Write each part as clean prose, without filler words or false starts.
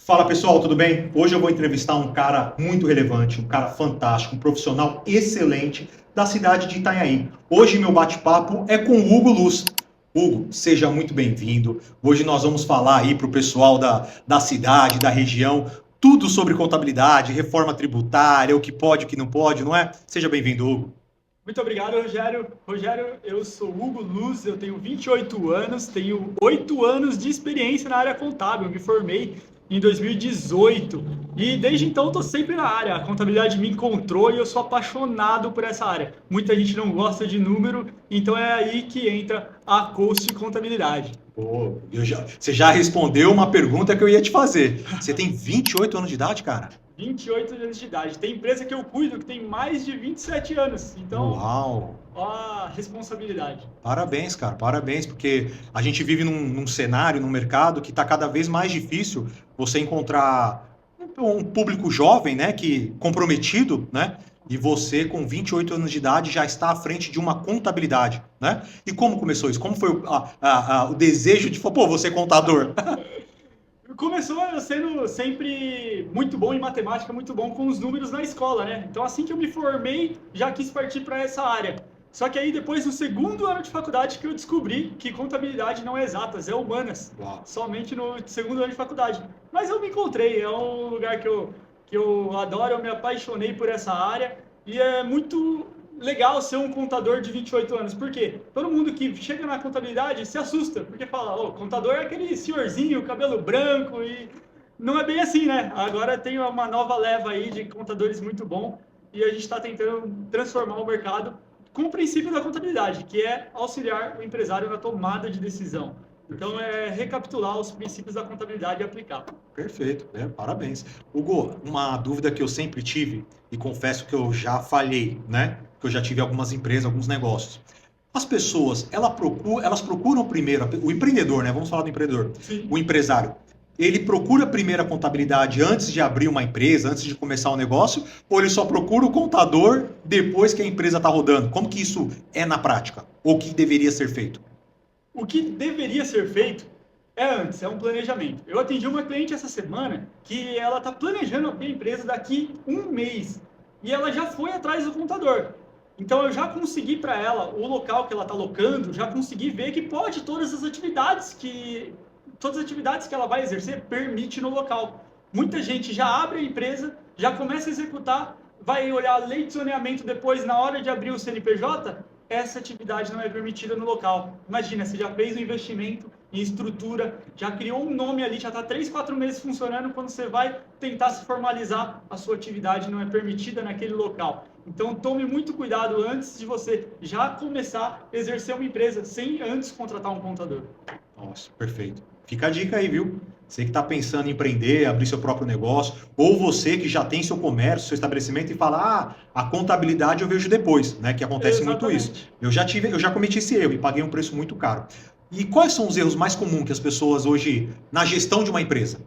Fala pessoal, tudo bem? Hoje eu vou entrevistar um cara muito relevante, um cara fantástico, um profissional excelente da cidade de Itanhaém. Hoje meu bate-papo é com o Hugo Luz. Hugo, seja muito bem-vindo. Hoje nós vamos falar aí para o pessoal da cidade, da região, tudo sobre contabilidade, reforma tributária, o que pode, o que não pode, não é? Seja bem-vindo, Hugo. Muito obrigado, Rogério. Rogério, eu sou Hugo Luz, eu tenho 28 anos, tenho 8 anos de experiência na área contábil. Eu me formei em 2018 e desde então estou sempre na área. A contabilidade me encontrou e eu sou apaixonado por essa área. Muita gente não gosta de número, então é aí que entra a Coast Contabilidade. Pô, você já respondeu uma pergunta que eu ia te fazer. Você tem 28 anos de idade, cara? 28 anos de idade. Tem empresa que eu cuido que tem mais de 27 anos. Então, Uau! ó a responsabilidade. Parabéns, cara, parabéns, porque a gente vive num cenário, num mercado que está cada vez mais difícil você encontrar um público jovem, né, que comprometido, né, e você com 28 anos de idade já está à frente de uma contabilidade, né? E como começou isso? Como foi o desejo de, pô, você é contador? Começou eu sendo sempre muito bom em matemática, muito bom com os números na escola, né? Então, assim que eu me formei, já quis partir para essa área. Só que aí, depois do segundo ano de faculdade, que eu descobri que contabilidade não é exatas, é humanas. Uau. Somente no segundo ano de faculdade. Mas eu me encontrei, é um lugar que eu adoro, eu me apaixonei por essa área. E é muito legal ser um contador de 28 anos. Por quê? Todo mundo que chega na contabilidade se assusta, porque fala, ô, contador é aquele senhorzinho, cabelo branco, e não é bem assim, né? Agora tem uma nova leva aí de contadores muito bom e a gente está tentando transformar o mercado com o princípio da contabilidade, que é auxiliar o empresário na tomada de decisão. Então, é recapitular os princípios da contabilidade e aplicar. Perfeito, né? Parabéns. Hugo, uma dúvida que eu sempre tive, e confesso que eu já falhei, né? Que eu já tive algumas empresas, alguns negócios. As pessoas, elas procuram primeiro, o empreendedor, né? Vamos falar do empreendedor. Sim. O empresário, ele procura primeiro a contabilidade antes de abrir uma empresa, antes de começar o negócio, ou ele só procura o contador depois que a empresa está rodando? Como que isso é na prática? Ou o que deveria ser feito? O que deveria ser feito é antes, é um planejamento. Eu atendi uma cliente essa semana que ela está planejando abrir a empresa daqui um mês e ela já foi atrás do contador. Então eu já consegui para ela o local que ela está locando, já consegui ver que pode todas as atividades que ela vai exercer permite no local. Muita gente já abre a empresa, já começa a executar, vai olhar a lei de zoneamento depois na hora de abrir o CNPJ, essa atividade não é permitida no local. Imagina, você já fez um investimento em estrutura, já criou um nome ali, já está 3, 4 meses funcionando, quando você vai tentar se formalizar, a sua atividade não é permitida naquele local. Então, tome muito cuidado antes de você já começar a exercer uma empresa, sem antes contratar um contador. Nossa, perfeito. Fica a dica aí, viu? Você que está pensando em empreender, abrir seu próprio negócio, ou você que já tem seu comércio, seu estabelecimento e fala, a contabilidade eu vejo depois, né? Que acontece muito isso. Exatamente. Eu já cometi esse erro e paguei um preço muito caro. E quais são os erros mais comuns que as pessoas hoje, na gestão de uma empresa?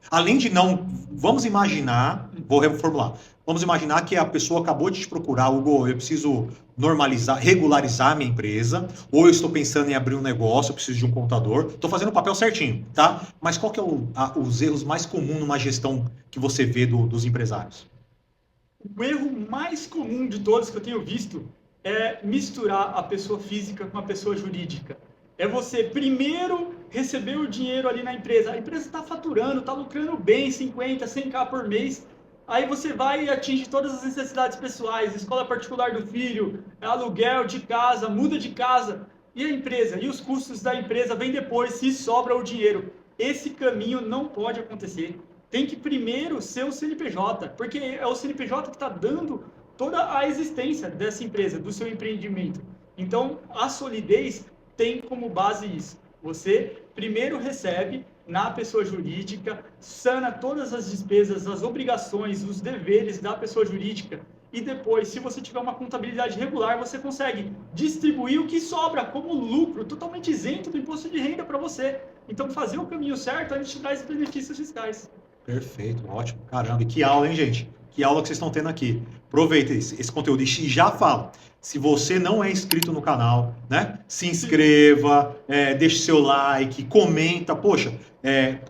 Além de não. Vamos imaginar, vou reformular. Vamos imaginar que a pessoa acabou de te procurar, Hugo, eu preciso normalizar, regularizar minha empresa, ou eu estou pensando em abrir um negócio, eu preciso de um contador. Estou fazendo o papel certinho, tá? Mas qual que é os erros mais comuns numa gestão que você vê dos empresários? O erro mais comum de todos que eu tenho visto é misturar a pessoa física com a pessoa jurídica. É você primeiro receber o dinheiro ali na empresa. A empresa está faturando, está lucrando bem, 50, 100k por mês. Aí você vai e atinge todas as necessidades pessoais, escola particular do filho, aluguel de casa, muda de casa. E a empresa? E os custos da empresa vêm depois, se sobra o dinheiro. Esse caminho não pode acontecer. Tem que primeiro ser o CNPJ, porque é o CNPJ que está dando toda a existência dessa empresa, do seu empreendimento. Então, a solidez tem como base isso. Você primeiro recebe na pessoa jurídica, sana todas as despesas, as obrigações, os deveres da pessoa jurídica. E depois, se você tiver uma contabilidade regular, você consegue distribuir o que sobra como lucro, totalmente isento do imposto de renda para você. Então, fazer o caminho certo, a gente traz benefícios fiscais. Perfeito, ótimo. Caramba, e que aula, hein, gente? Que aula que vocês estão tendo aqui. Aproveita esse conteúdo e já fala. Se você não é inscrito no canal, né? Se inscreva, deixe seu like, comenta. Poxa,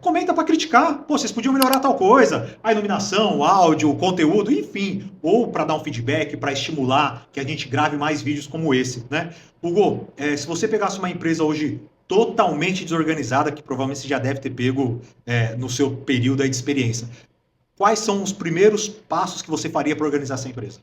comenta para criticar. Pô, vocês podiam melhorar tal coisa. A iluminação, o áudio, o conteúdo, enfim. Ou para dar um feedback, para estimular que a gente grave mais vídeos como esse, né? Hugo, se você pegasse uma empresa hoje totalmente desorganizada, que provavelmente você já deve ter pego no seu período aí de experiência. Quais são os primeiros passos que você faria para organizar essa empresa?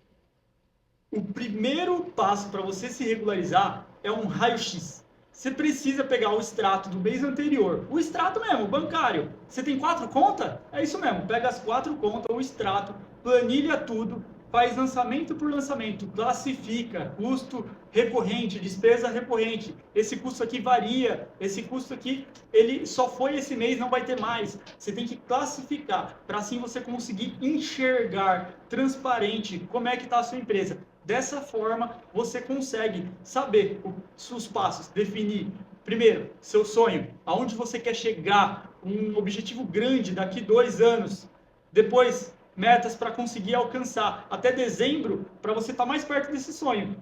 O primeiro passo para você se regularizar é um raio-x. Você precisa pegar o extrato do mês anterior. O extrato mesmo, bancário. Você tem 4 contas? É isso mesmo. Pega as 4 contas, o extrato, planilha tudo, faz lançamento por lançamento, classifica custo recorrente, despesa recorrente. Esse custo aqui varia, esse custo aqui, ele só foi esse mês, não vai ter mais. Você tem que classificar, para assim você conseguir enxergar transparente como é que está a sua empresa. Dessa forma, você consegue saber os passos, definir, primeiro, seu sonho, aonde você quer chegar, um objetivo grande daqui 2 anos. Depois, metas para conseguir alcançar até dezembro, para você estar mais perto desse sonho.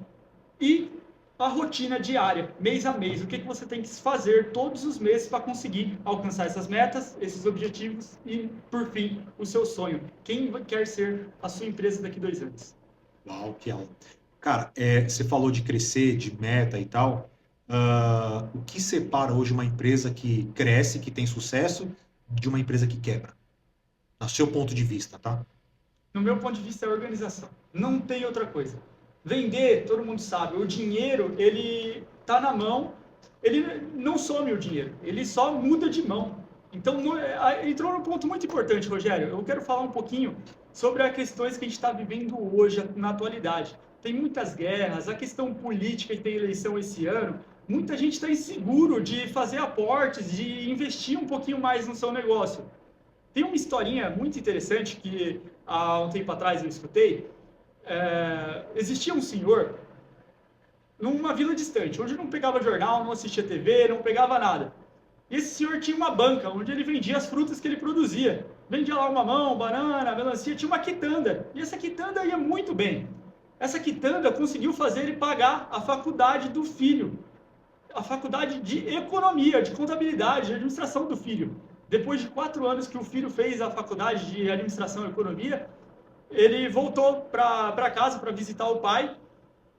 E a rotina diária, mês a mês, o que você tem que fazer todos os meses para conseguir alcançar essas metas, esses objetivos e, por fim, o seu sonho. Quem quer ser a sua empresa daqui 2 anos? Uau, que aula. Cara, você falou de crescer, de meta e tal. O que separa hoje uma empresa que cresce, que tem sucesso, de uma empresa que quebra? No seu ponto de vista, tá? No meu ponto de vista, é organização. Não tem outra coisa. Vender, todo mundo sabe, o dinheiro, ele tá na mão, ele não some o dinheiro, ele só muda de mão. Então, entrou num ponto muito importante, Rogério. Eu quero falar um pouquinho sobre as questões que a gente está vivendo hoje, na atualidade. Tem muitas guerras, a questão política, que tem eleição esse ano, muita gente está inseguro de fazer aportes, de investir um pouquinho mais no seu negócio. Tem uma historinha muito interessante que há um tempo atrás eu escutei. Existia um senhor numa vila distante, onde não pegava jornal, não assistia TV, não pegava nada. E esse senhor tinha uma banca, onde ele vendia as frutas que ele produzia. Vendia lá um mamão, banana, melancia, tinha uma quitanda. E essa quitanda ia muito bem. Essa quitanda conseguiu fazer ele pagar a faculdade do filho. A faculdade de economia, de contabilidade, de administração do filho. Depois de 4 anos que o filho fez a faculdade de administração e economia, ele voltou para casa para visitar o pai.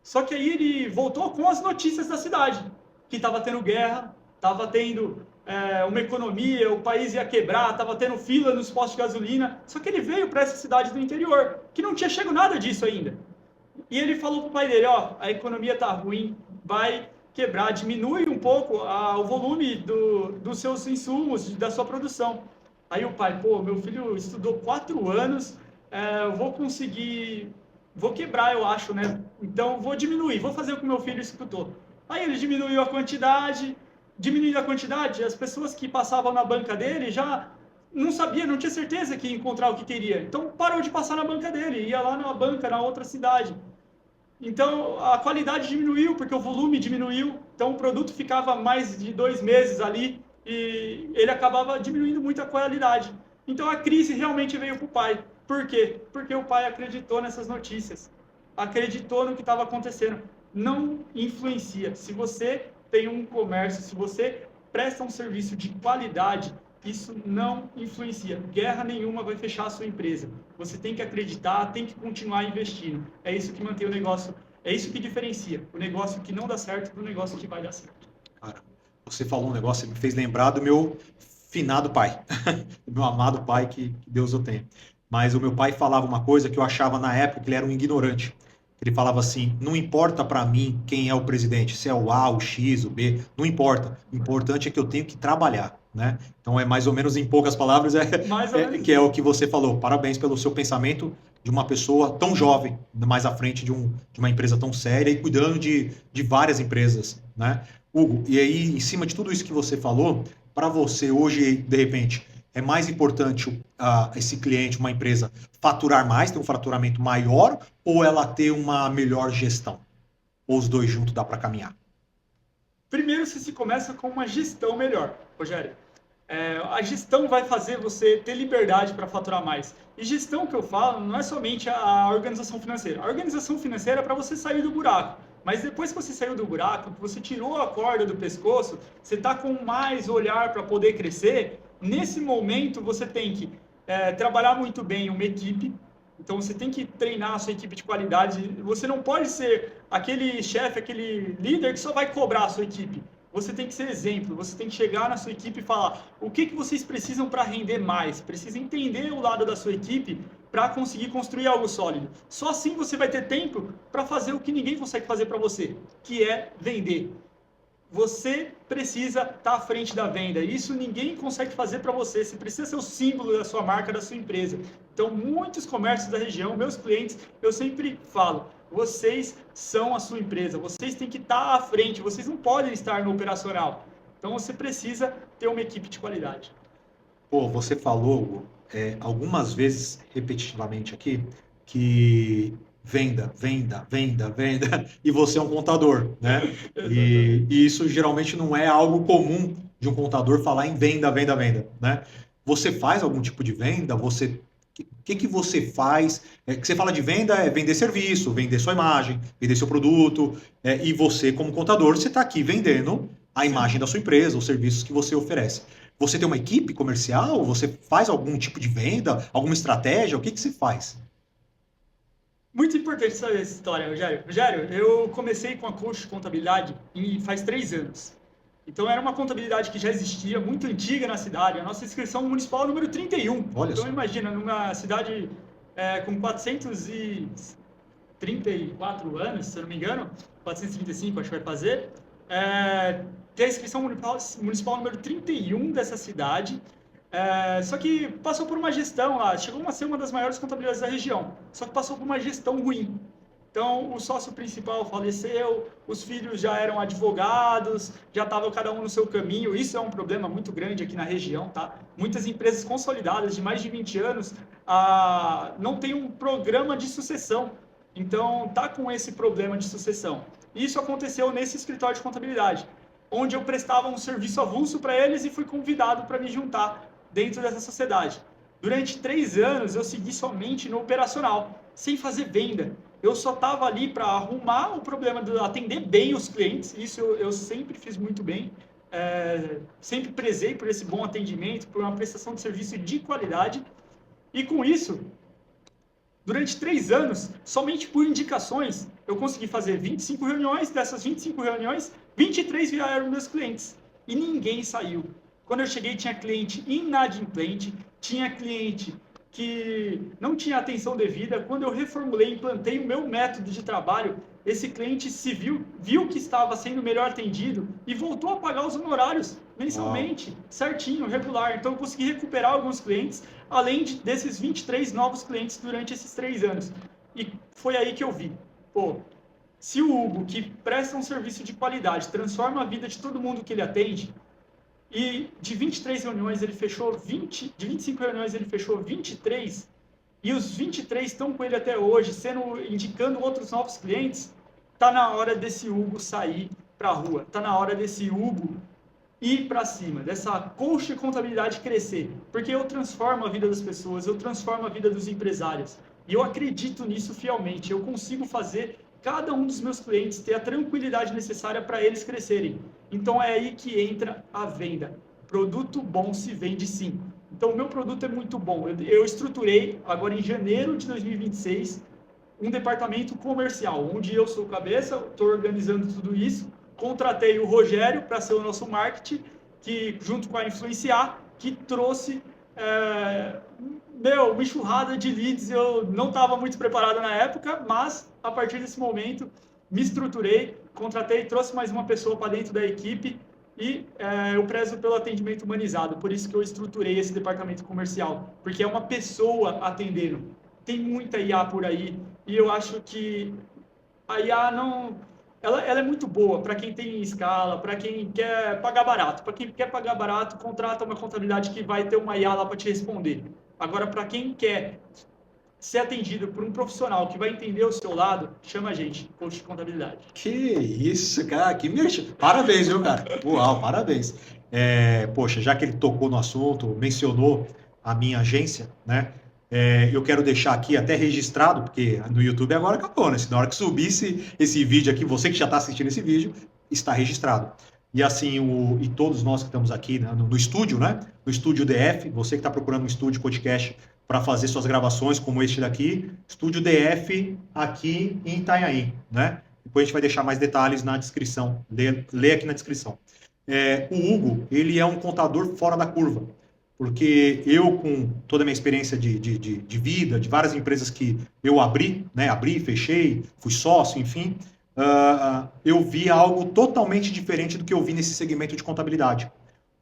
Só que aí ele voltou com as notícias da cidade, que estava tendo guerra, estava tendo uma economia, o país ia quebrar, estava tendo fila nos postos de gasolina. Só que ele veio para essa cidade do interior, que não tinha chegado nada disso ainda. E ele falou para o pai dele, a economia está ruim, vai quebrar, diminui um pouco o volume dos seus insumos, da sua produção. Aí o pai, meu filho estudou 4 anos, eu vou quebrar, eu acho, né? Então vou diminuir, vou fazer o que meu filho escutou. Aí ele diminuiu a quantidade, diminuindo a quantidade, as pessoas que passavam na banca dele já não sabia, não tinha certeza que ia encontrar o que queria. Então parou de passar na banca dele, ia lá na banca, na outra cidade. Então a qualidade diminuiu, porque o volume diminuiu, então o produto ficava mais de 2 meses ali e ele acabava diminuindo muito a qualidade. Então a crise realmente veio para o pai. Por quê? Porque o pai acreditou nessas notícias, acreditou no que estava acontecendo. Não influencia. Se você tem um comércio, se você presta um serviço de qualidade, isso não influencia. Guerra nenhuma vai fechar a sua empresa. Você tem que acreditar, tem que continuar investindo. É isso que mantém o negócio, é isso que diferencia o negócio que não dá certo do negócio que vai dar certo. Cara, você falou um negócio que me fez lembrar do meu finado pai, do meu amado pai, que Deus o tenha. Mas o meu pai falava uma coisa que eu achava na época que ele era um ignorante. Ele falava assim, não importa para mim quem é o presidente, se é o A, o X, o B, não importa. O importante é que eu tenho que trabalhar, né? Então é mais ou menos em poucas palavras que é o que você falou. Parabéns pelo seu pensamento de uma pessoa tão jovem, mais à frente de uma empresa tão séria e cuidando de várias empresas, né? Hugo, e aí em cima de tudo isso que você falou, para você hoje, de repente, é mais importante esse cliente, uma empresa, faturar mais, ter um faturamento maior, ou ela ter uma melhor gestão? Ou os dois juntos dá para caminhar? Primeiro, se começa com uma gestão melhor, Rogério. A gestão vai fazer você ter liberdade para faturar mais. E gestão que eu falo não é somente a organização financeira. A organização financeira é para você sair do buraco. Mas depois que você saiu do buraco, que você tirou a corda do pescoço, você está com mais olhar para poder crescer, nesse momento você tem que trabalhar muito bem uma equipe. Então você tem que treinar a sua equipe de qualidade. Você não pode ser aquele chefe, aquele líder que só vai cobrar a sua equipe. Você tem que ser exemplo, você tem que chegar na sua equipe e falar o que vocês precisam para render mais. Precisa entender o lado da sua equipe para conseguir construir algo sólido. Só assim você vai ter tempo para fazer o que ninguém consegue fazer para você, que é vender. Você precisa estar à frente da venda. Isso ninguém consegue fazer para você. Você precisa ser o símbolo da sua marca, da sua empresa. Então, muitos comércios da região, meus clientes, eu sempre falo, vocês são a sua empresa. Vocês têm que estar à frente. Vocês não podem estar no operacional. Então, você precisa ter uma equipe de qualidade. Pô, você falou algumas vezes, repetitivamente aqui, que venda, e você é um contador, né? E isso geralmente não é algo comum de um contador falar em venda, né? Você faz algum tipo de venda? O que você faz? Que você fala de venda é vender serviço, vender sua imagem, vender seu produto, e você, como contador, você está aqui vendendo a imagem da sua empresa, os serviços que você oferece. Você tem uma equipe comercial? Você faz algum tipo de venda? Alguma estratégia? O que você faz? Muito importante saber essa história, Rogério. Rogério, eu comecei com a curso de contabilidade faz 3 anos. Então, era uma contabilidade que já existia, muito antiga na cidade. A nossa inscrição municipal é o número 31. Olha então, só. imagina, numa cidade com 434 anos, se eu não me engano, 435 acho que vai fazer, ter a inscrição municipal número 31 dessa cidade. Só que passou por uma gestão lá, chegou a ser uma das maiores contabilidades da região, só que passou por uma gestão ruim. Então, o sócio principal faleceu, os filhos já eram advogados, já estavam cada um no seu caminho. Isso é um problema muito grande aqui na região, tá? Muitas empresas consolidadas de mais de 20 anos não têm um programa de sucessão. Então, tá com esse problema de sucessão. Isso aconteceu nesse escritório de contabilidade, onde eu prestava um serviço avulso para eles e fui convidado para me juntar dentro dessa sociedade. Durante 3 anos, eu segui somente no operacional, sem fazer venda. Eu só estava ali para arrumar o problema de atender bem os clientes. Isso eu sempre fiz muito bem. Sempre prezei por esse bom atendimento, por uma prestação de serviço de qualidade. E com isso, durante 3 anos, somente por indicações, eu consegui fazer 25 reuniões. Dessas 25 reuniões, 23 vieram meus clientes. E ninguém saiu. Quando eu cheguei, tinha cliente inadimplente, tinha cliente que não tinha atenção devida. Quando eu reformulei, implantei o meu método de trabalho, esse cliente se viu que estava sendo melhor atendido e voltou a pagar os honorários mensalmente, certinho, regular. Então, eu consegui recuperar alguns clientes, além desses 23 novos clientes durante esses 3 anos. E foi aí que eu vi, se o Hugo, que presta um serviço de qualidade, transforma a vida de todo mundo que ele atende, e de 23 reuniões ele fechou 20, de 25 reuniões ele fechou 23, e os 23 estão com ele até hoje, indicando outros novos clientes, tá na hora desse Hugo sair para a rua, tá na hora desse Hugo ir para cima, dessa coach de contabilidade crescer, porque eu transformo a vida das pessoas, eu transformo a vida dos empresários, e eu acredito nisso fielmente, eu consigo fazer cada um dos meus clientes ter a tranquilidade necessária para eles crescerem. Então, é aí que entra a venda. Produto bom se vende sim. Então, o meu produto é muito bom. Eu estruturei, agora em janeiro de 2026, um departamento comercial, onde eu sou cabeça, estou organizando tudo isso. Contratei o Rogério para ser o nosso marketing, que junto com a Influenciar, que trouxe uma enxurrada de leads. Eu não estava muito preparado na época, mas a partir desse momento me estruturei, contratei, trouxe mais uma pessoa para dentro da equipe e eu prezo pelo atendimento humanizado. Por isso que eu estruturei esse departamento comercial, porque é uma pessoa atendendo. Tem muita IA por aí e eu acho que a IA não... Ela é muito boa para quem tem escala, para quem quer pagar barato. Para quem quer pagar barato, contrata uma contabilidade que vai ter uma IA lá para te responder. Agora, para quem quer ser atendido por um profissional que vai entender o seu lado, chama a gente, coach de contabilidade. Que isso, cara, que mexe. Parabéns, viu, cara? Uau, parabéns. Poxa, já que ele tocou no assunto, mencionou a minha agência, né? Eu quero deixar aqui até registrado, porque no YouTube agora acabou, né? Se na hora que subisse esse vídeo aqui, você que já está assistindo esse vídeo, está registrado. E assim, e todos nós que estamos aqui, né, no estúdio, né? No estúdio DF, você que está procurando um estúdio podcast para fazer suas gravações, como este daqui, estúdio DF aqui em Itanhaém, né? Depois a gente vai deixar mais detalhes na descrição, lê aqui na descrição. O Hugo, ele é um contador fora da curva, porque eu, com toda a minha experiência de vida, de várias empresas que eu abri, né? Abri, fechei, fui sócio, enfim, eu vi algo totalmente diferente do que eu vi nesse segmento de contabilidade.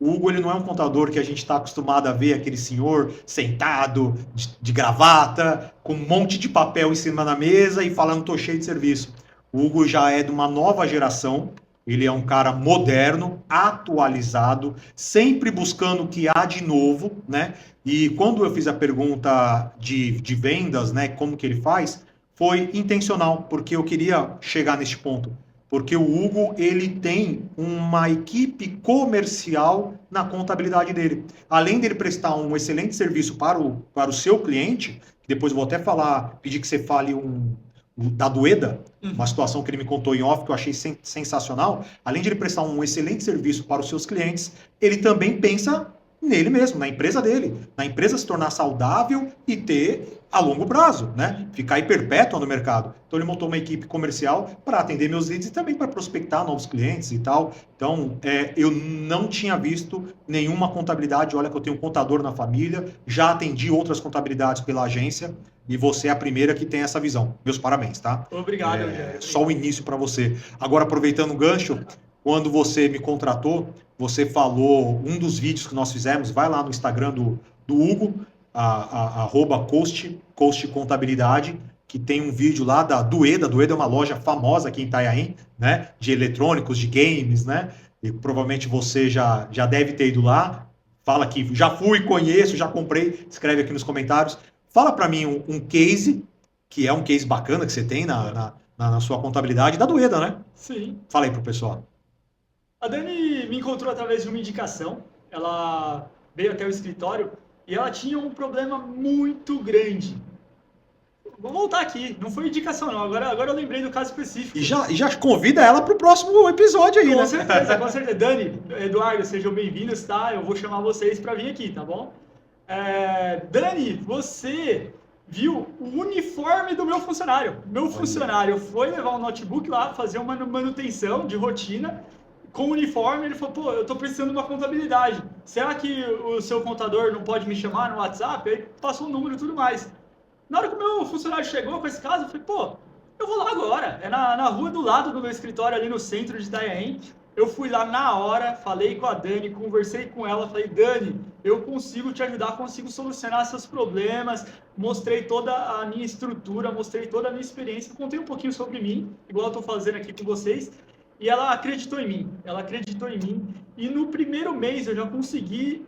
O Hugo, ele não é um contador que a gente está acostumado a ver aquele senhor sentado, de gravata, com um monte de papel em cima da mesa e falando, tô cheio de serviço. O Hugo já é de uma nova geração, ele é um cara moderno, atualizado, sempre buscando o que há de novo, né? E quando eu fiz a pergunta de vendas, né, como que ele faz, foi intencional, porque eu queria chegar neste ponto. Porque o Hugo, ele tem uma equipe comercial na contabilidade dele. Além dele prestar um excelente serviço para o seu cliente, depois eu vou até pedir que você fale da Dueda, uma situação que ele me contou em off, que eu achei sensacional. Além de ele prestar um excelente serviço para os seus clientes, ele também pensa nele mesmo, na empresa dele. Na empresa se tornar saudável e ter a longo prazo, né? Ficar aí perpétua no mercado. Então ele montou uma equipe comercial para atender meus leads e também para prospectar novos clientes e tal. Então eu não tinha visto nenhuma contabilidade. Olha que eu tenho um contador na família, já atendi outras contabilidades pela agência e você é a primeira que tem essa visão. Meus parabéns, tá? Obrigado, só o início para você. Agora, aproveitando o gancho, quando você me contratou, você falou, um dos vídeos que nós fizemos, vai lá no Instagram do Hugo, @coach Contabilidade, que tem um vídeo lá da Dueda. A Dueda é uma loja famosa aqui em Itanhaém, né? De eletrônicos, de games, né? E provavelmente você já deve ter ido lá. Fala que já fui, conheço, já comprei. Escreve aqui nos comentários. Fala para mim um case, que é um case bacana que você tem na sua contabilidade, da Dueda, né? Sim. Fala aí pro pessoal. A Dani me encontrou através de uma indicação. Ela veio até o escritório e ela tinha um problema muito grande. Vou voltar aqui, não foi indicação não, agora eu lembrei do caso específico. E já convida ela para o próximo episódio aí, com né? Certeza, com certeza. Dani, Eduardo, sejam bem-vindos, tá? Eu vou chamar vocês para vir aqui, tá bom? Dani, você viu o uniforme do meu funcionário. Meu funcionário foi levar um notebook lá, fazer uma manutenção de rotina, com o uniforme. Ele falou, pô, eu tô precisando de uma contabilidade. Será que o seu contador não pode me chamar no WhatsApp? Aí passou o número e tudo mais. Na hora que o meu funcionário chegou com esse caso, eu falei, pô, eu vou lá agora. É na rua do lado do meu escritório, ali no centro de Itanhaém. Eu fui lá na hora, falei com a Dani, conversei com ela, falei, Dani, eu consigo te ajudar, consigo solucionar seus problemas. Mostrei toda a minha estrutura, mostrei toda a minha experiência, contei um pouquinho sobre mim, igual eu tô fazendo aqui com vocês. E ela acreditou em mim, e no primeiro mês eu já consegui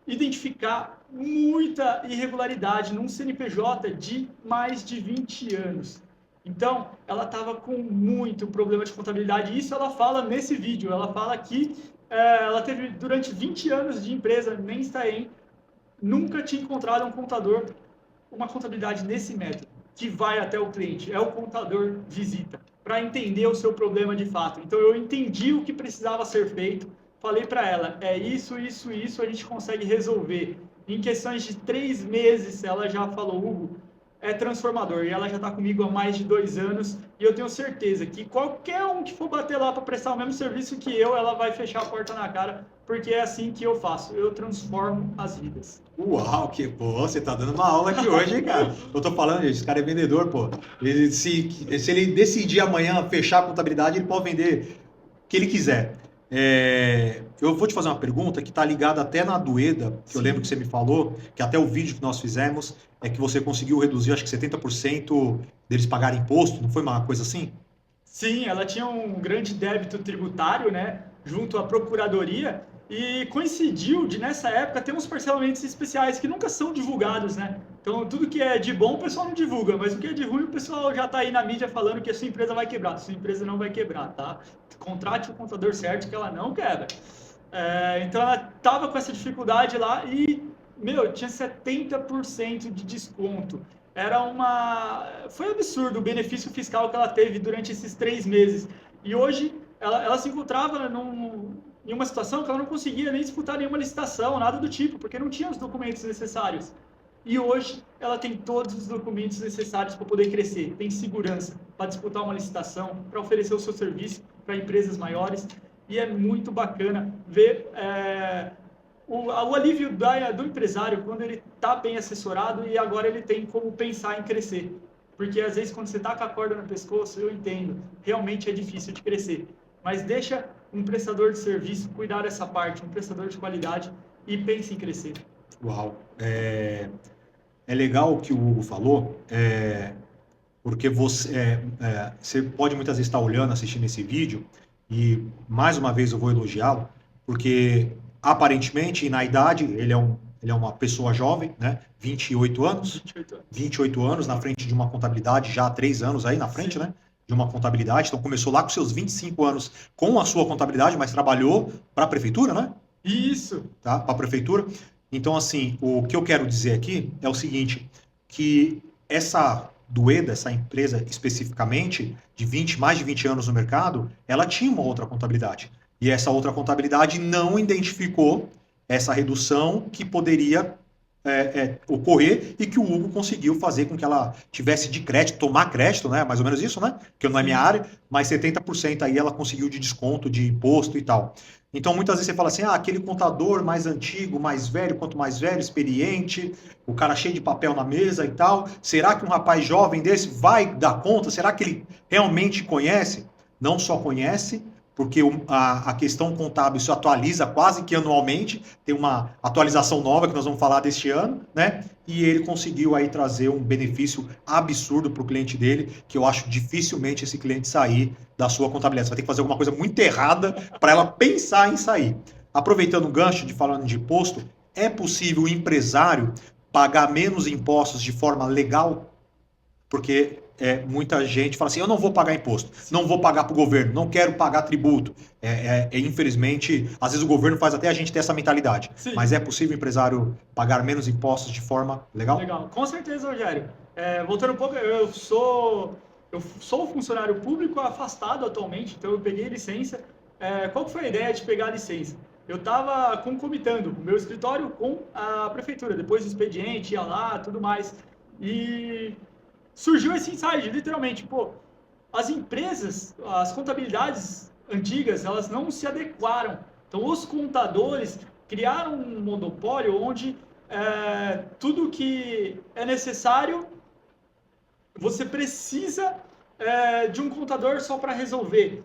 identificar muita irregularidade num CNPJ de mais de 20 anos. Então, ela estava com muito problema de contabilidade, e isso ela fala nesse vídeo. Ela fala que ela teve, durante 20 anos de empresa, nem Itanhaém, nunca tinha encontrado um contador, uma contabilidade nesse método, que vai até o cliente, é o contador visita, para entender o seu problema de fato. Então, eu entendi o que precisava ser feito, falei para ela, isso, a gente consegue resolver. Em questões de 3 meses, ela já falou, Hugo, é transformador. E ela já está comigo há mais de 2 anos. E eu tenho certeza que qualquer um que for bater lá para prestar o mesmo serviço que eu, ela vai fechar a porta na cara, porque é assim que eu faço. Eu transformo as vidas. Uau, que pô, você tá dando uma aula aqui hoje, hein, cara? Eu tô falando, gente, esse cara é vendedor, pô. Se ele decidir amanhã fechar a contabilidade, ele pode vender o que ele quiser. Eu vou te fazer uma pergunta que está ligada até na Dueda, que eu lembro que você me falou, que até o vídeo que nós fizemos é que você conseguiu reduzir, acho que 70% deles pagarem imposto, não foi uma coisa assim? Sim, ela tinha um grande débito tributário, né, junto à procuradoria, E coincidiu de, nessa época, ter uns parcelamentos especiais que nunca são divulgados, né? Então, tudo que é de bom o pessoal não divulga, mas o que é de ruim o pessoal já está aí na mídia falando que a sua empresa vai quebrar. A sua empresa não vai quebrar, tá? Contrate o contador certo que ela não quebra. Então, ela estava com essa dificuldade lá e, tinha 70% de desconto. Foi absurdo o benefício fiscal que ela teve durante esses 3 meses. E hoje, ela se encontrava em uma situação que ela não conseguia nem disputar nenhuma licitação, nada do tipo, porque não tinha os documentos necessários. E hoje ela tem todos os documentos necessários para poder crescer, tem segurança para disputar uma licitação, para oferecer o seu serviço para empresas maiores, e é muito bacana ver o alívio do empresário quando ele está bem assessorado e agora ele tem como pensar em crescer. Porque às vezes quando você está com a corda no pescoço, eu entendo, realmente é difícil de crescer. Mas deixa um prestador de serviço cuidar dessa parte, um prestador de qualidade, e pense em crescer. Uau! É legal o que o Hugo falou, porque você pode muitas vezes estar olhando, assistindo esse vídeo, e mais uma vez eu vou elogiá-lo, porque aparentemente, na idade, ele é uma pessoa jovem, né? 28 anos. 28 anos na frente de uma contabilidade, já há 3 anos aí na frente, né? De uma contabilidade. Então começou lá com seus 25 anos com a sua contabilidade, mas trabalhou para a prefeitura, né? Isso! Tá? Para a prefeitura. Então, assim, o que eu quero dizer aqui é o seguinte, que essa Dueda, essa empresa especificamente, mais de 20 anos no mercado, ela tinha uma outra contabilidade. E essa outra contabilidade não identificou essa redução que poderia ocorrer e que o Hugo conseguiu fazer com que ela tivesse de crédito, tomar crédito, né? Mais ou menos isso, né? Que não é minha área, mas 70% aí ela conseguiu de desconto de imposto e tal. Então, muitas vezes você fala assim, aquele contador mais antigo, mais velho, quanto mais velho, experiente, o cara cheio de papel na mesa e tal, será que um rapaz jovem desse vai dar conta? Será que ele realmente conhece? Não só conhece, porque a questão contábil se atualiza quase que anualmente, tem uma atualização nova que nós vamos falar deste ano, né? E ele conseguiu aí trazer um benefício absurdo para o cliente dele, que eu acho dificilmente esse cliente sair da sua contabilidade. Você vai ter que fazer alguma coisa muito errada para ela pensar em sair. Aproveitando o gancho de falando de imposto, é possível o empresário pagar menos impostos de forma legal? Porque muita gente fala assim, eu não vou pagar imposto, não vou pagar para o governo, não quero pagar tributo. Infelizmente, às vezes o governo faz até a gente ter essa mentalidade. Sim. Mas é possível o empresário pagar menos impostos de forma legal? Legal, com certeza, Rogério. Voltando um pouco, eu sou funcionário público afastado atualmente, então eu peguei licença. Qual que foi a ideia de pegar a licença? Eu estava concomitando o meu escritório com a prefeitura, depois do expediente, ia lá, tudo mais. E surgiu esse insight, literalmente, as empresas, as contabilidades antigas, elas não se adequaram. Então, os contadores criaram um monopólio onde tudo que é necessário, você precisa de um contador só para resolver.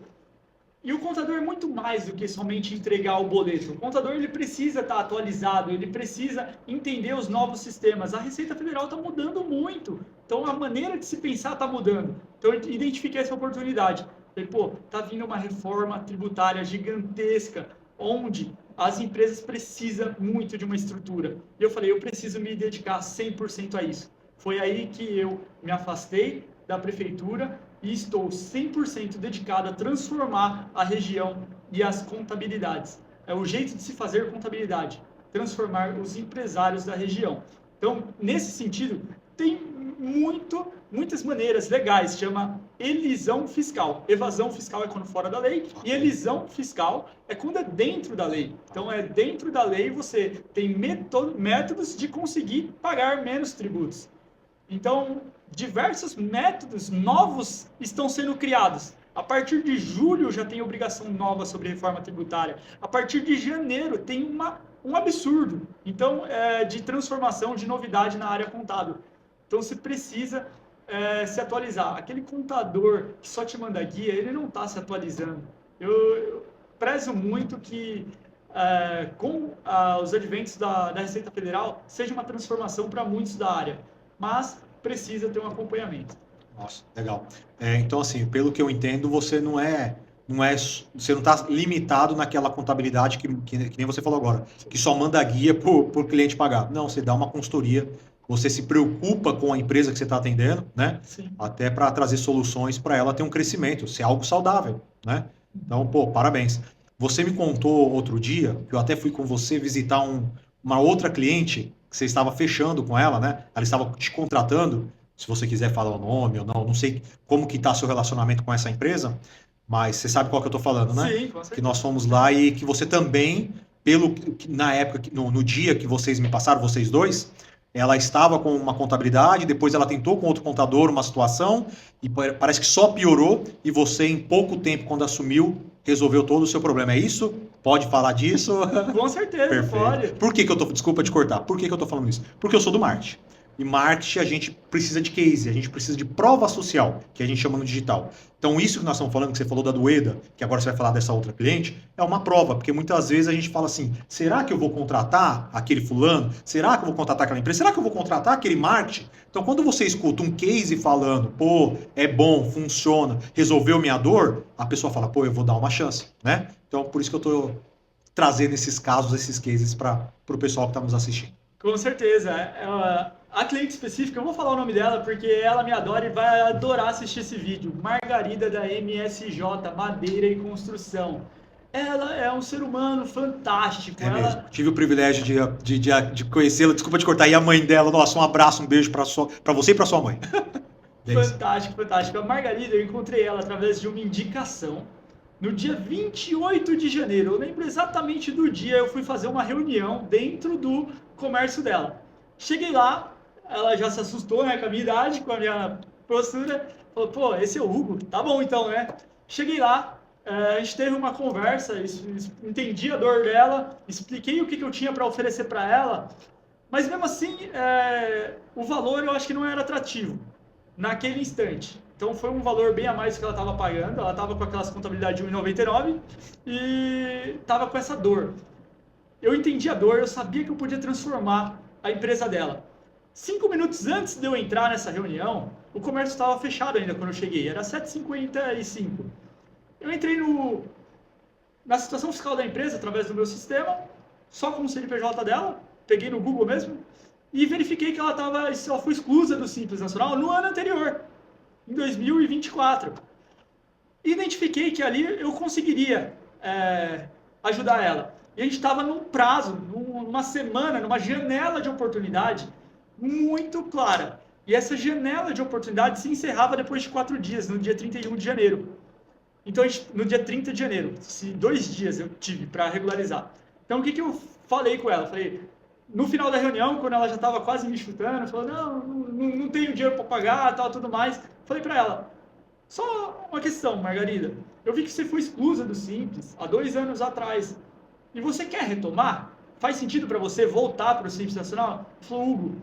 E o contador é muito mais do que somente entregar o boleto. O contador ele precisa estar atualizado, ele precisa entender os novos sistemas. A Receita Federal está mudando muito. Então, a maneira de se pensar está mudando. Então, eu identifiquei essa oportunidade. Falei, está vindo uma reforma tributária gigantesca, onde as empresas precisam muito de uma estrutura. E eu falei, eu preciso me dedicar 100% a isso. Foi aí que eu me afastei da prefeitura e estou 100% dedicado a transformar a região e as contabilidades. É o jeito de se fazer contabilidade, transformar os empresários da região. Então, nesse sentido, tem muitas maneiras legais, chama elisão fiscal. Evasão fiscal é quando fora da lei, e elisão fiscal é quando é dentro da lei. Então, dentro da lei você tem métodos de conseguir pagar menos tributos. Então, diversos métodos novos estão sendo criados. A partir de julho já tem obrigação nova sobre reforma tributária. A partir de janeiro tem um absurdo. Então, de transformação, de novidade na área contábil. Então, você precisa se atualizar. Aquele contador que só te manda guia, ele não está se atualizando. Eu prezo muito que com os adventos da Receita Federal seja uma transformação para muitos da área. Mas precisa ter um acompanhamento. Nossa, legal. Então, assim, pelo que eu entendo, você não é você não está limitado naquela contabilidade que nem você falou agora, que só manda guia por cliente pagar. Não, você dá uma consultoria, você se preocupa com a empresa que você está atendendo, né? Sim. Até para trazer soluções para ela ter um crescimento, ser algo saudável, né? Então, pô, parabéns. Você me contou outro dia, que eu até fui com você visitar uma outra cliente, que você estava fechando com ela, né? Ela estava te contratando, se você quiser falar o nome ou não sei como que está seu relacionamento com essa empresa, mas você sabe qual que eu estou falando, né? Sim, com Que certeza. nós fomos lá e que você também, na época, no dia que vocês me passaram, vocês dois, ela estava com uma contabilidade, depois ela tentou com outro contador uma situação e parece que só piorou e você, em pouco tempo, quando assumiu, resolveu todo o seu problema. É isso? Pode falar disso? Com certeza, Perfeito. pode. Por que que eu tô, desculpa te cortar, por que que eu tô falando isso? Porque eu sou do marketing. E marketing a gente precisa de case, a gente precisa de prova social, que a gente chama no digital. Então isso que nós estamos falando, que você falou da Dueda, que agora você vai falar dessa outra cliente, é uma prova, porque muitas vezes a gente fala assim, será que eu vou contratar aquele fulano? Será que eu vou contratar aquela empresa? Será que eu vou contratar aquele marketing? Então quando você escuta um case falando, pô, é bom, funciona, resolveu minha dor, a pessoa fala, pô, eu vou dar uma chance, né? Então por isso que eu tô trazendo esses casos, esses cases para o pessoal que está nos assistindo. Com certeza. A cliente específica, eu vou falar o nome dela porque ela me adora e vai adorar assistir esse vídeo. Margarida da MSJ, Madeira e Construção. Ela é um ser humano fantástico. É mesmo. Tive o privilégio de conhecê-la. Desculpa te cortar. E a mãe dela, nossa, um abraço, um beijo para você e para sua mãe. Fantástico, fantástico. A Margarida, eu encontrei ela através de uma indicação. No dia 28 de janeiro, eu lembro exatamente do dia, eu fui fazer uma reunião dentro do comércio dela. Cheguei lá, ela já se assustou, né, com a minha idade, com a minha postura. Falou, pô, esse é o Hugo? Tá bom então, né? Cheguei lá, a gente teve uma conversa, entendi a dor dela, expliquei o que eu tinha para oferecer para ela, mas mesmo assim, o valor eu acho que não era atrativo naquele instante. Então foi um valor bem a mais do que ela estava pagando. Ela estava com aquelas contabilidades de R$1,99 e estava com essa dor. Eu entendi a dor, eu sabia que eu podia transformar a empresa dela. 5 minutos antes de eu entrar nessa reunião, o comércio estava fechado ainda quando eu cheguei, era 7h55. Eu entrei na situação fiscal da empresa através do meu sistema, só com o CNPJ dela, peguei no Google mesmo, e verifiquei que ela foi exclusa do Simples Nacional no ano anterior, em 2024. Identifiquei que ali eu conseguiria ajudar ela. E a gente estava num prazo, numa semana, numa janela de oportunidade muito clara. E essa janela de oportunidade se encerrava depois de 4 dias, no dia 31 de janeiro. Então, no dia 30 de janeiro, 2 dias eu tive para regularizar. Então, o que eu falei com ela? Falei, no final da reunião, quando ela já estava quase me chutando, falou, não tenho dinheiro para pagar, tal, tudo mais. Falei para ela, só uma questão, Margarida. Eu vi que você foi exclusa do Simples há 2 anos atrás. E você quer retomar? Faz sentido para você voltar para o Simples Nacional? Ela falou, Hugo,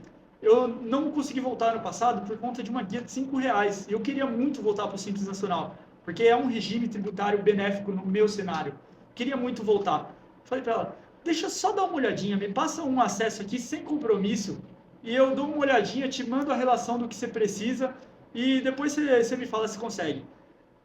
eu não consegui voltar ano passado por conta de uma guia de R$5. E eu queria muito voltar para o Simples Nacional, porque é um regime tributário benéfico no meu cenário. Queria muito voltar. Falei para ela, deixa eu só dar uma olhadinha, me passa um acesso aqui sem compromisso e eu dou uma olhadinha, te mando a relação do que você precisa e depois você me fala se consegue.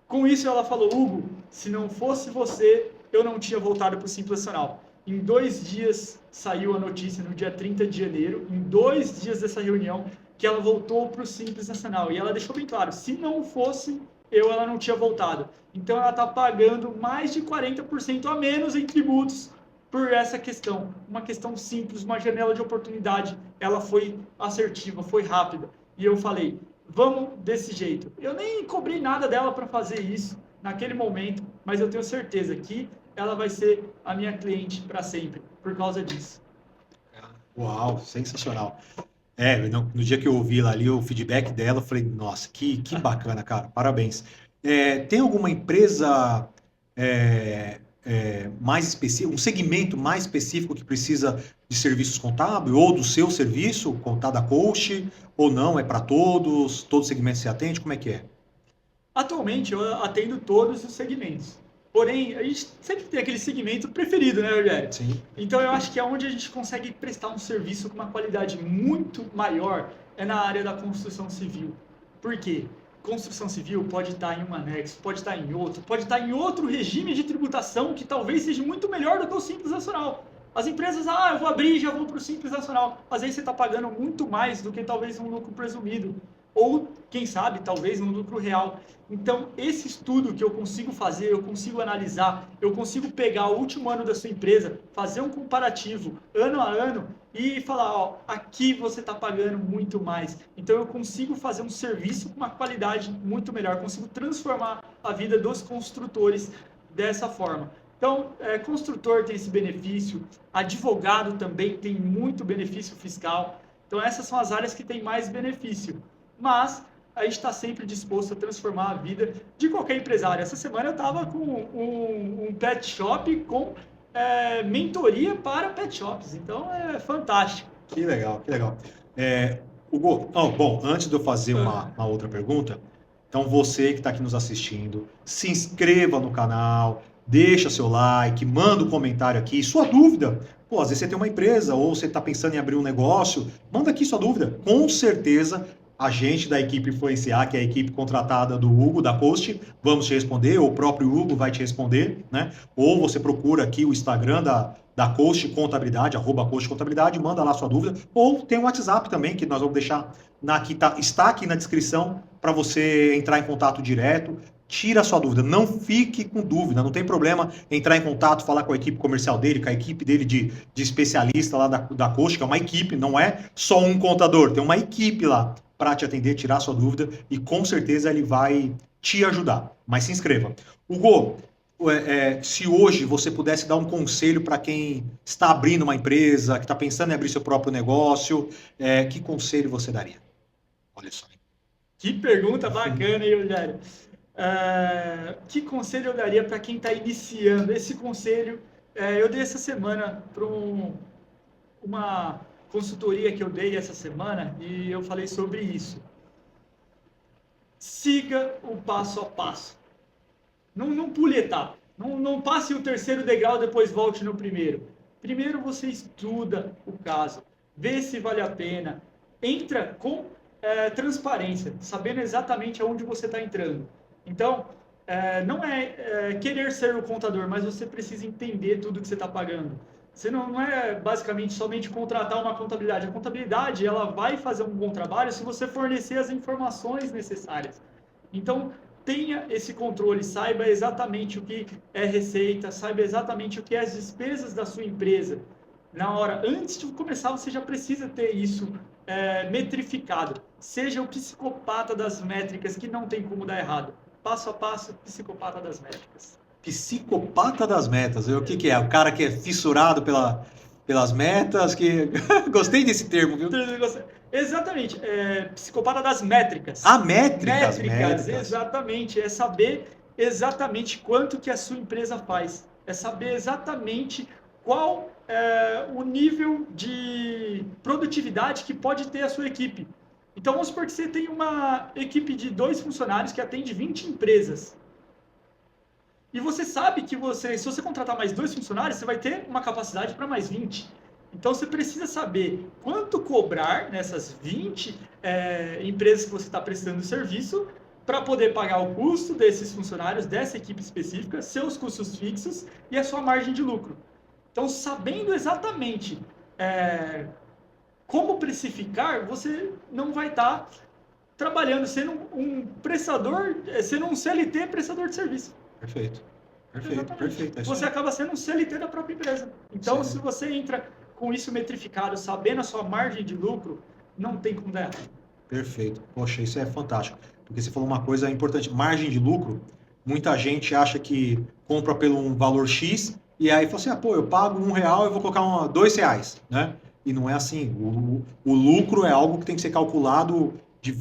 Com isso ela falou, Hugo, se não fosse você, eu não tinha voltado para o Simples Nacional. Em 2 dias saiu a notícia, no dia 30 de janeiro, em 2 dias dessa reunião, que ela voltou para o Simples Nacional. E ela deixou bem claro, se não fosse ela não tinha voltado. Então ela está pagando mais de 40% a menos em tributos por essa questão. Uma questão simples, uma janela de oportunidade. Ela foi assertiva, foi rápida. E eu falei, vamos desse jeito. Eu nem cobrei nada dela para fazer isso naquele momento, mas eu tenho certeza que ela vai ser a minha cliente para sempre, por causa disso. Uau, sensacional. No dia que eu ouvi lá ali o feedback dela, eu falei, nossa, que bacana, cara, parabéns. Tem alguma empresa mais específica, um segmento mais específico que precisa de serviços contábeis, ou do seu serviço, Contada Coach, ou não, é para todos segmentos você atende, como é que é? Atualmente eu atendo todos os segmentos. Porém, a gente sempre tem aquele segmento preferido, né, Rogério? Sim. Então, eu acho que é onde a gente consegue prestar um serviço com uma qualidade muito maior é na área da construção civil. Por quê? construção civil pode estar em um anexo, pode estar em outro, pode estar em outro regime de tributação que talvez seja muito melhor do que o Simples Nacional. As empresas, eu vou abrir e já vou para o Simples Nacional. Às vezes você está pagando muito mais do que talvez um lucro presumido. Ou, quem sabe, talvez um lucro real. Então, esse estudo que eu consigo fazer, eu consigo analisar, eu consigo pegar o último ano da sua empresa, fazer um comparativo ano a ano e falar, aqui você está pagando muito mais. Então, eu consigo fazer um serviço com uma qualidade muito melhor, consigo transformar a vida dos construtores dessa forma. Então, construtor tem esse benefício, advogado também tem muito benefício fiscal. Então, essas são as áreas que têm mais benefício. Mas a gente está sempre disposto a transformar a vida de qualquer empresário. Essa semana eu estava com um pet shop com mentoria para pet shops. Então, é fantástico. Que legal, que legal. Hugo, bom, antes de eu fazer uma outra pergunta, então você que está aqui nos assistindo, se inscreva no canal, deixa seu like, manda um comentário aqui, sua dúvida. Pô, às vezes você tem uma empresa ou você está pensando em abrir um negócio, manda aqui sua dúvida. Com certeza, a gente da equipe Influenciar, que é a equipe contratada do Hugo, da Coast, vamos te responder, ou o próprio Hugo vai te responder, né? Ou você procura aqui o Instagram da Coast Contabilidade, @Coast Contabilidade, manda lá sua dúvida, ou tem o WhatsApp também, que nós vamos deixar, está aqui na descrição, para você entrar em contato direto. Tira a sua dúvida, não fique com dúvida, não tem problema entrar em contato, falar com a equipe comercial dele, com a equipe dele de especialista lá da Coast, que é uma equipe, não é só um contador, tem uma equipe lá para te atender, tirar a sua dúvida e com certeza ele vai te ajudar. Mas se inscreva. Hugo, se hoje você pudesse dar um conselho para quem está abrindo uma empresa, que está pensando em abrir seu próprio negócio, que conselho você daria? Olha só. Que pergunta bacana, hein, Rogério? Que conselho eu daria para quem está iniciando? Esse conselho eu dei essa semana para uma consultoria que eu dei essa semana e eu falei sobre isso. Siga o passo a passo. Não pule etapa. Não passe o terceiro degrau e depois volte no primeiro. Primeiro você estuda o caso, vê se vale a pena, entra com transparência, sabendo exatamente aonde você está entrando. Então, não é querer ser o contador, mas você precisa entender tudo que você está pagando. Você não é basicamente somente contratar uma contabilidade. A contabilidade ela vai fazer um bom trabalho se você fornecer as informações necessárias. Então, tenha esse controle, saiba exatamente o que é receita, saiba exatamente o que é as despesas da sua empresa. Na hora, antes de começar, você já precisa ter isso metrificado. Seja o psicopata das métricas, que não tem como dar errado. Passo a passo, psicopata das métricas. Psicopata das metas. O que é? O cara que é fissurado pelas metas, que... Gostei desse termo, viu? Exatamente. Psicopata das métricas. Métricas. Exatamente. É saber exatamente quanto que a sua empresa faz. É saber exatamente qual o nível de produtividade que pode ter a sua equipe. Então, vamos supor que você tem uma equipe de 2 funcionários que atende 20 empresas. E você sabe que se você contratar mais 2 funcionários, você vai ter uma capacidade para mais 20. Então, você precisa saber quanto cobrar nessas 20 empresas que você está prestando serviço para poder pagar o custo desses funcionários, dessa equipe específica, seus custos fixos e a sua margem de lucro. Então, sabendo exatamente como precificar, você não vai estar trabalhando, sendo um prestador, sendo um CLT prestador de serviço. Perfeito. Você acaba sendo um CLT da própria empresa. Então, se você entra com isso metrificado, sabendo a sua margem de lucro, não tem como dar errado. Perfeito. Poxa, isso é fantástico. Porque você falou uma coisa importante. Margem de lucro, muita gente acha que compra pelo um valor X e aí fala assim, eu pago R$1, eu vou colocar R$2, né? E não é assim. O lucro é algo que tem que ser calculado de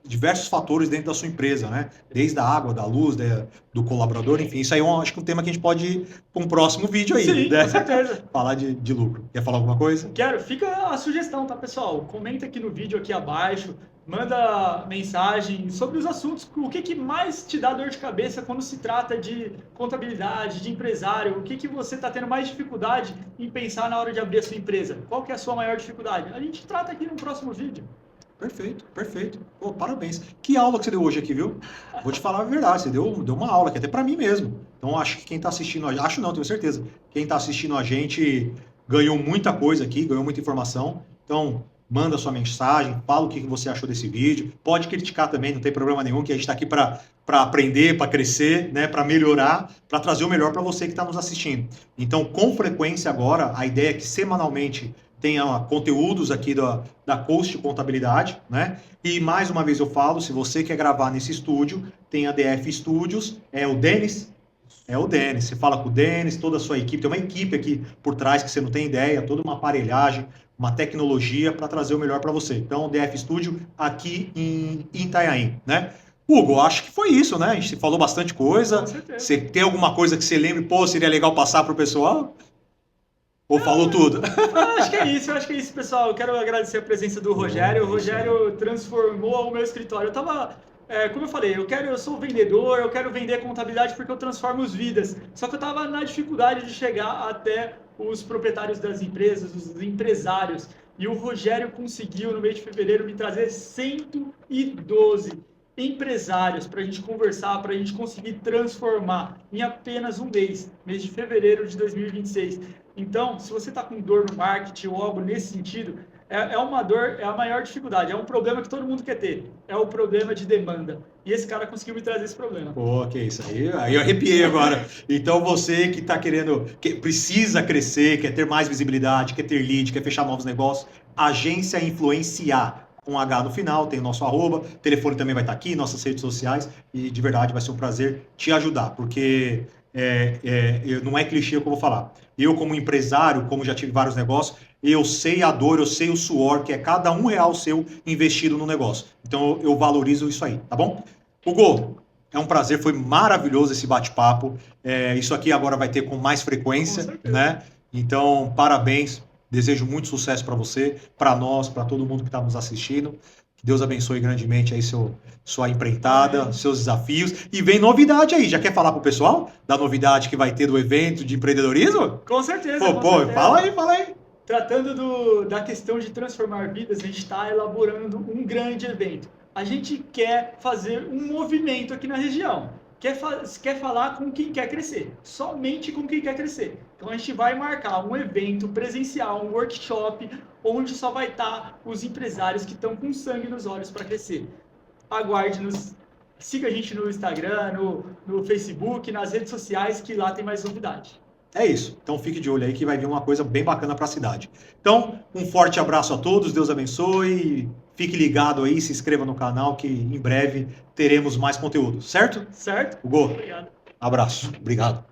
diversos fatores dentro da sua empresa, né? Desde a água, da luz, do colaborador, enfim. Isso aí acho que é um tema que a gente pode ir para um próximo vídeo aí. Sim, né? Com certeza. Falar de lucro. Quer falar alguma coisa? Quero. Fica a sugestão, tá, pessoal? Comenta aqui no vídeo, aqui abaixo. Manda mensagem sobre os assuntos. O que mais te dá dor de cabeça quando se trata de contabilidade, de empresário? O que você está tendo mais dificuldade em pensar na hora de abrir a sua empresa? Qual que é a sua maior dificuldade? A gente trata aqui no próximo vídeo. Perfeito, perfeito. Pô, parabéns. Que aula que você deu hoje aqui, viu? Vou te falar a verdade, você deu uma aula, que até para mim mesmo. Então, acho que quem está assistindo, acho não, tenho certeza. Quem está assistindo a gente ganhou muita coisa aqui, ganhou muita informação. Então, manda sua mensagem, fala o que você achou desse vídeo. Pode criticar também, não tem problema nenhum, que a gente está aqui para aprender, para crescer, né, para melhorar, para trazer o melhor para você que está nos assistindo. Então, com frequência agora, a ideia é que semanalmente tenha conteúdos aqui da Coast Contabilidade, né? E mais uma vez eu falo, se você quer gravar nesse estúdio, tem a DF Studios, é o Denis, você fala com o Denis, toda a sua equipe, tem uma equipe aqui por trás que você não tem ideia, toda uma aparelhagem, uma tecnologia para trazer o melhor para você. Então, DF Studio aqui em Itanhaém, né? Hugo, acho que foi isso, né? A gente falou bastante coisa. Com certeza. Você tem alguma coisa que você lembre, pô, seria legal passar para o pessoal? Ou falou tudo? Acho que é isso, pessoal. Eu quero agradecer a presença do Rogério. O Rogério transformou o meu escritório. Eu tava, como eu falei, eu sou vendedor, eu quero vender contabilidade porque eu transformo as vidas. Só que eu estava na dificuldade de chegar até os proprietários das empresas, os empresários. E o Rogério conseguiu, no mês de fevereiro, me trazer 112 empresários para a gente conversar, para a gente conseguir transformar em apenas um mês de fevereiro de 2026. Então, se você está com dor no marketing ou algo nesse sentido, uma dor, é a maior dificuldade, é um problema que todo mundo quer ter, é o problema de demanda. E esse cara conseguiu me trazer esse problema. Pô, que isso aí eu arrepiei agora. Então você que está querendo, que precisa crescer, quer ter mais visibilidade, quer ter lead, quer fechar novos negócios, Agência Influenciar, com H no final, tem o nosso arroba, o telefone também vai estar aqui, nossas redes sociais, e de verdade vai ser um prazer te ajudar, porque não é clichê o que eu vou falar. Eu, como empresário, como já tive vários negócios, eu sei a dor, eu sei o suor, que é cada R$1 seu investido no negócio. Então eu valorizo isso aí, tá bom? Hugo, é um prazer, foi maravilhoso esse bate-papo. Isso aqui agora vai ter com mais frequência, né? Então, parabéns. Desejo muito sucesso para você, para nós, para todo mundo que está nos assistindo. Que Deus abençoe grandemente aí sua empreitada, seus desafios. E vem novidade aí. Já quer falar para o pessoal da novidade que vai ter do evento de empreendedorismo? Com certeza. Pô, fala aí. Tratando da questão de transformar vidas, a gente está elaborando um grande evento. A gente quer fazer um movimento aqui na região. Quer falar com quem quer crescer, somente com quem quer crescer. Então a gente vai marcar um evento presencial, um workshop, onde só vai estar os empresários que estão com sangue nos olhos para crescer. Aguarde-nos, siga a gente no Instagram, no Facebook, nas redes sociais, que lá tem mais novidade. É isso. Então fique de olho aí que vai vir uma coisa bem bacana para a cidade. Então, um forte abraço a todos, Deus abençoe. Fique ligado aí, se inscreva no canal que em breve teremos mais conteúdo, certo? Certo? Hugo, Obrigado. abraço. Obrigado.